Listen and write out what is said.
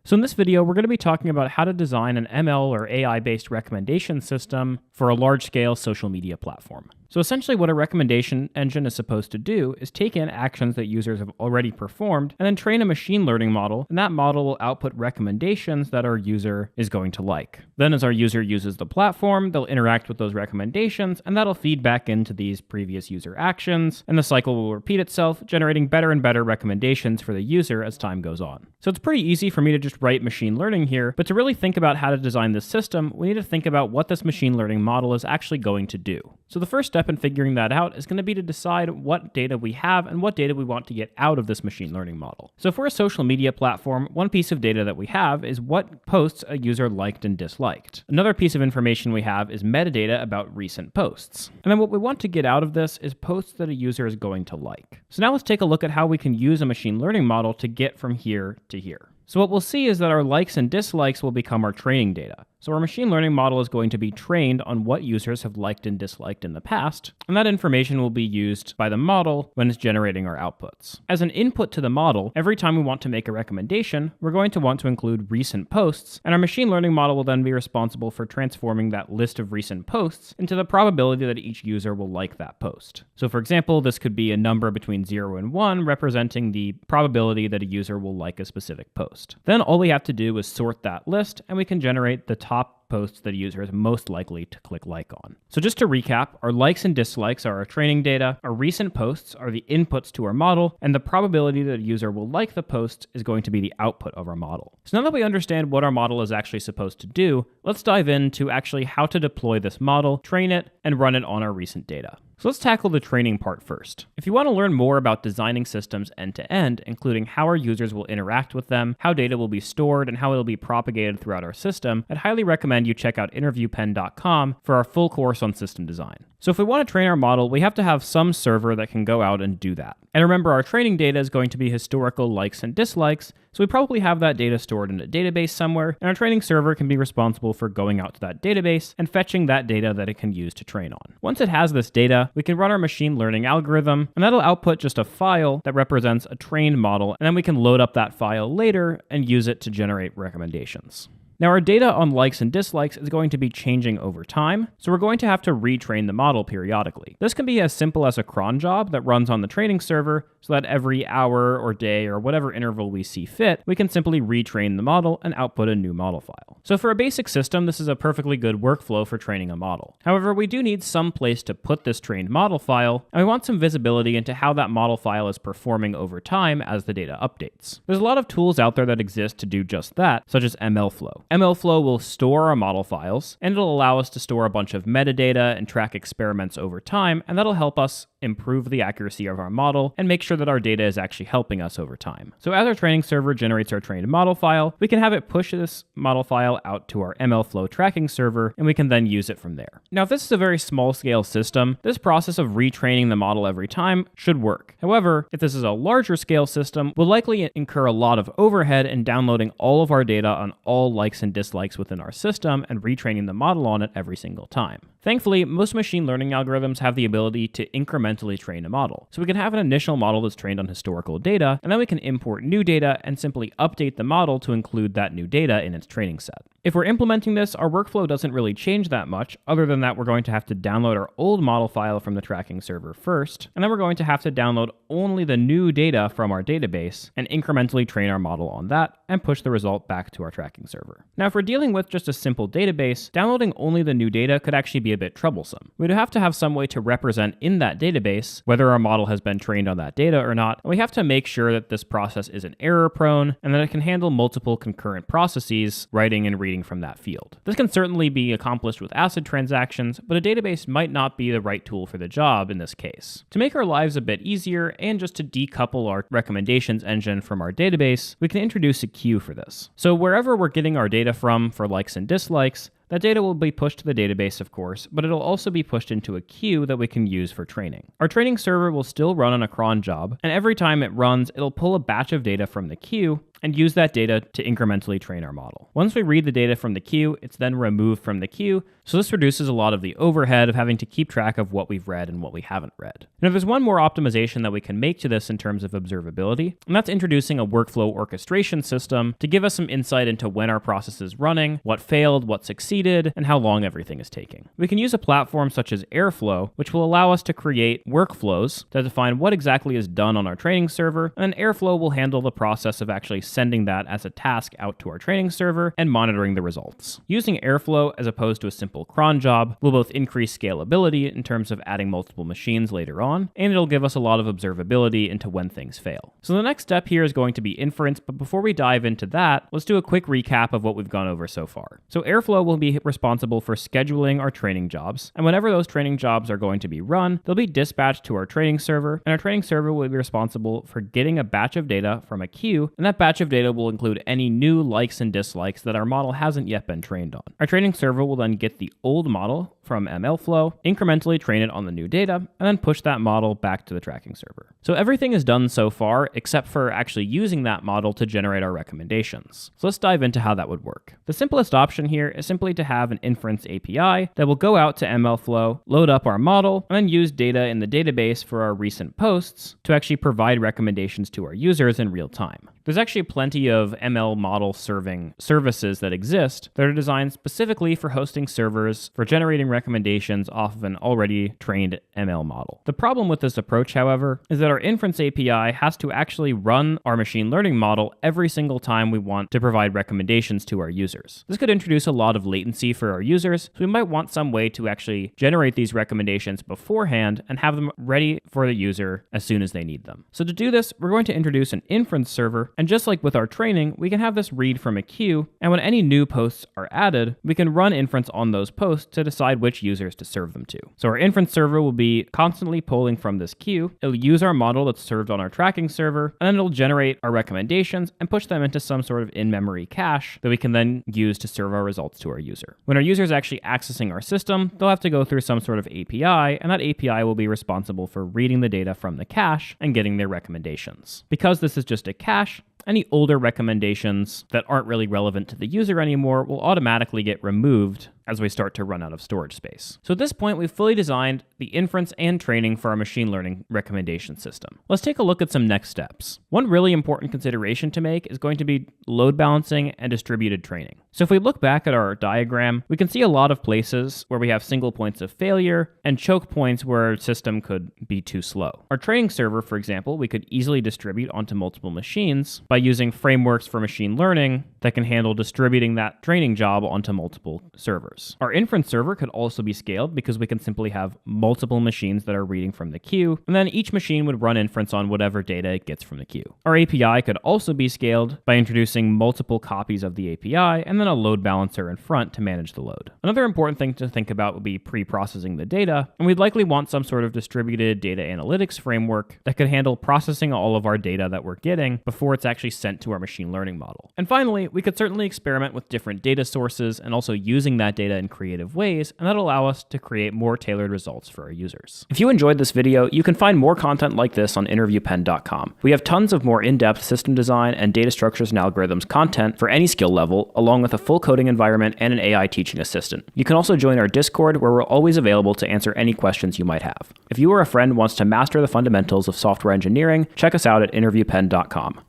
So in this video, we're going to be talking about how to design an ML or AI-based recommendation system for a large-scale social media platform. So essentially what a recommendation engine is supposed to do is take in actions that users have already performed and then train a machine learning model, and that model will output recommendations that our user is going to like. Then as our user uses the platform, they'll interact with those recommendations, and that'll feed back into these previous user actions, and the cycle will repeat itself, generating better and better recommendations for the user as time goes on. So it's pretty easy for me to just write machine learning here, but to really think about how to design this system, we need to think about what this machine learning model is actually going to do. So the first step in figuring that out is going to be to decide what data we have and what data we want to get out of this machine learning model. So if we're a social media platform, one piece of data that we have is what posts a user liked and disliked. Another piece of information we have is metadata about recent posts. And then what we want to get out of this is posts that a user is going to like. So now let's take a look at how we can use a machine learning model to get from here to here. So what we'll see is that our likes and dislikes will become our training data. So our machine learning model is going to be trained on what users have liked and disliked in the past, and that information will be used by the model when it's generating our outputs. As an input to the model, every time we want to make a recommendation, we're going to want to include recent posts, and our machine learning model will then be responsible for transforming that list of recent posts into the probability that each user will like that post. So for example, this could be a number between 0 and 1 representing the probability that a user will like a specific post. Then all we have to do is sort that list, and we can generate the top posts that a user is most likely to click like on. So just to recap, our likes and dislikes are our training data, our recent posts are the inputs to our model, and the probability that a user will like the post is going to be the output of our model. So now that we understand what our model is actually supposed to do, let's dive into actually how to deploy this model, train it, and run it on our recent data. So let's tackle the training part first. If you want to learn more about designing systems end-to-end, including how our users will interact with them, how data will be stored, and how it will be propagated throughout our system, I'd highly recommend you check out interviewpen.com for our full course on system design. So if we want to train our model, we have to have some server that can go out and do that. And remember, our training data is going to be historical likes and dislikes, so we probably have that data stored in a database somewhere, and our training server can be responsible for going out to that database and fetching that data that it can use to train on. Once it has this data, we can run our machine learning algorithm, and that'll output just a file that represents a trained model, and then we can load up that file later and use it to generate recommendations. Now our data on likes and dislikes is going to be changing over time, so we're going to have to retrain the model periodically. This can be as simple as a cron job that runs on the training server, so that every hour or day or whatever interval we see fit, we can simply retrain the model and output a new model file. So for a basic system, this is a perfectly good workflow for training a model. However, we do need some place to put this trained model file, and we want some visibility into how that model file is performing over time as the data updates. There's a lot of tools out there that exist to do just that, such as MLflow. MLflow will store our model files, and it'll allow us to store a bunch of metadata and track experiments over time, and that'll help us improve the accuracy of our model and make sure that our data is actually helping us over time. So as our training server generates our trained model file, we can have it push this model file out to our MLflow tracking server, and we can then use it from there. Now, if this is a very small scale system, this process of retraining the model every time should work. However, if this is a larger scale system, we'll likely incur a lot of overhead in downloading all of our data on all likes and dislikes within our system and retraining the model on it every single time. Thankfully, most machine learning algorithms have the ability to incrementally train a model. So we can have an initial model that's trained on historical data, and then we can import new data and simply update the model to include that new data in its training set. If we're implementing this, our workflow doesn't really change that much, other than that we're going to have to download our old model file from the tracking server first, and then we're going to have to download only the new data from our database and incrementally train our model on that and push the result back to our tracking server. Now, if we're dealing with just a simple database, downloading only the new data could actually be a bit troublesome. We'd have to have some way to represent in that database whether our model has been trained on that data or not, and we have to make sure that this process isn't error prone and that it can handle multiple concurrent processes, writing and reading from that field. This can certainly be accomplished with ACID transactions, but a database might not be the right tool for the job in this case. To make our lives a bit easier and just to decouple our recommendations engine from our database, we can introduce a queue for this. So wherever we're getting our data from for likes and dislikes, that data will be pushed to the database, of course, but it'll also be pushed into a queue that we can use for training. Our training server will still run on a cron job, and every time it runs, it'll pull a batch of data from the queue and use that data to incrementally train our model. Once we read the data from the queue, it's then removed from the queue, so this reduces a lot of the overhead of having to keep track of what we've read and what we haven't read. Now, there's one more optimization that we can make to this in terms of observability, and that's introducing a workflow orchestration system to give us some insight into when our process is running, what failed, what succeeded, and how long everything is taking. We can use a platform such as Airflow, which will allow us to create workflows that define what exactly is done on our training server, and then Airflow will handle the process of actually sending that as a task out to our training server and monitoring the results. Using Airflow as opposed to a simple cron job will both increase scalability in terms of adding multiple machines later on, and it'll give us a lot of observability into when things fail. So the next step here is going to be inference, but before we dive into that, let's do a quick recap of what we've gone over so far. So Airflow will be responsible for scheduling our training jobs, and whenever those training jobs are going to be run, they'll be dispatched to our training server, and our training server will be responsible for getting a batch of data from a queue, and that batch of data will include any new likes and dislikes that our model hasn't yet been trained on. Our training server will then get the old model from MLflow, incrementally train it on the new data, and then push that model back to the tracking server. So everything is done so far except for actually using that model to generate our recommendations. So let's dive into how that would work. The simplest option here is simply to have an inference API that will go out to MLflow, load up our model, and then use data in the database for our recent posts to actually provide recommendations to our users in real time. There's actually plenty of ML model serving services that exist that are designed specifically for hosting servers for generating recommendations off of an already trained ML model. The problem with this approach, however, is that our inference API has to actually run our machine learning model every single time we want to provide recommendations to our users. This could introduce a lot of latency for our users, so we might want some way to actually generate these recommendations beforehand and have them ready for the user as soon as they need them. So to do this, we're going to introduce an inference server, and just like with our training, we can have this read from a queue, and when any new posts are added, we can run inference on those posts to decide which users to serve them to. So our inference server will be constantly pulling from this queue. It'll use our model that's served on our tracking server, and then it'll generate our recommendations and push them into some sort of in-memory cache that we can then use to serve our results to our user. When our user is actually accessing our system, they'll have to go through some sort of API, and that API will be responsible for reading the data from the cache and getting their recommendations. Because this is just a cache, any older recommendations that aren't really relevant to the user anymore will automatically get removed as we start to run out of storage space. So at this point, we've fully designed the inference and training for our machine learning recommendation system. Let's take a look at some next steps. One really important consideration to make is going to be load balancing and distributed training. So if we look back at our diagram, we can see a lot of places where we have single points of failure and choke points where our system could be too slow. Our training server, for example, we could easily distribute onto multiple machines by using frameworks for machine learning that can handle distributing that training job onto multiple servers. Our inference server could also be scaled because we can simply have multiple machines that are reading from the queue, and then each machine would run inference on whatever data it gets from the queue. Our API could also be scaled by introducing multiple copies of the API and then a load balancer in front to manage the load. Another important thing to think about would be pre-processing the data, and we'd likely want some sort of distributed data analytics framework that could handle processing all of our data that we're getting before it's actually sent to our machine learning model. And finally, we could certainly experiment with different data sources and also using that data in creative ways, and that'll allow us to create more tailored results for our users. If you enjoyed this video, you can find more content like this on interviewpen.com. We have tons of more in-depth system design and data structures and algorithms content for any skill level, along with a full coding environment and an AI teaching assistant. You can also join our Discord, where we're always available to answer any questions you might have. If you or a friend wants to master the fundamentals of software engineering, check us out at interviewpen.com.